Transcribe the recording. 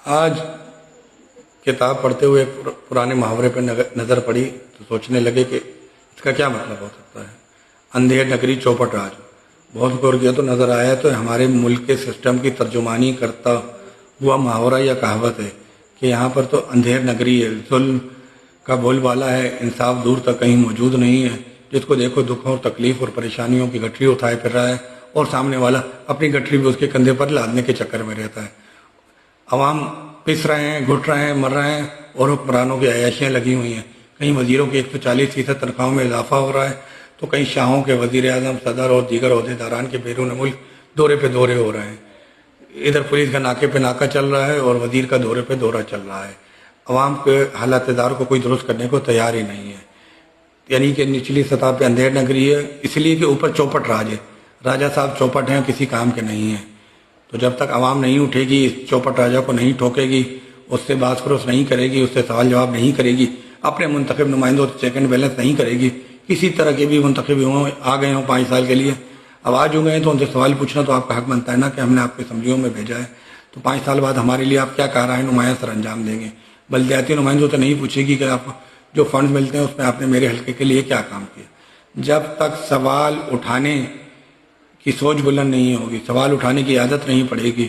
آج کتاب پڑھتے ہوئے پرانے محاورے پر نظر پڑی تو سوچنے لگے کہ اس کا کیا مطلب ہو سکتا ہے۔ اندھیر نگری چوپٹ راج، بہت غور کیا تو نظر آیا تو ہمارے ملک کے سسٹم کی ترجمانی کرتا ہوا محاورہ یا کہاوت ہے کہ یہاں پر تو اندھیر نگری ہے، ظلم کا بول بالا ہے، انصاف دور تک کہیں موجود نہیں ہے، جس کو دیکھو دکھوں اور تکلیف اور پریشانیوں کی گٹھری اٹھائے پھر رہا ہے اور سامنے والا اپنی گٹھری بھی اس کے کندھے پر لادنے کے چکر میں رہتا ہے۔ عوام پس رہے ہیں، گھٹ رہے ہیں، مر رہے ہیں اور حکمرانوں کی عیاشیاں لگی ہوئی ہیں۔ کہیں وزیروں کی 140% تنخواہوں میں اضافہ ہو رہا ہے تو کہیں شاہوں کے وزیر اعظم، صدر اور دیگر عہدیداران کے بیرون ملک دورے پہ دورے ہو رہے ہیں۔ ادھر پولیس کا ناکے پہ ناکہ چل رہا ہے اور وزیر کا دورے پہ دورہ چل رہا ہے۔ عوام کے حالات دار کو کوئی درست کرنے کو تیار ہی نہیں ہے۔ یعنی کہ نچلی سطح پہ اندھیر نگری ہے، اس لیے کہ اوپر چوپٹ راج ہے، راجہ صاحب چوپٹ ہیں، کسی کام کے نہیں ہیں۔ تو جب تک عوام نہیں اٹھے گی، اس چوپٹ راجہ کو نہیں ٹھوکے گی، اس سے باس پروس نہیں کرے گی، اس سے سوال جواب نہیں کرے گی، اپنے منتخب نمائندوں سے چیک اینڈ بیلنس نہیں کرے گی، کسی طرح کے بھی منتخب آ گئے ہوں 5 سال کے لیے، اب آ جو گئے ہیں تو ان سے سوال پوچھنا تو آپ کا حق بنتا ہے نا کہ ہم نے آپ کو اسمبلیوں میں بھیجا ہے، تو 5 سال بعد ہمارے لیے آپ کیا کارروائی نمایاں سر انجام دیں گے۔ بلدیاتی نمائندوں سے نہیں پوچھے گی کہ آپ جو فنڈز ملتے ہیں اس میں آپ نے میرے حلقے کے لیے کیا کام کیا۔ جب تک سوال اٹھانے کی سوچ بلند نہیں ہوگی، سوال اٹھانے کی عادت نہیں پڑے گی،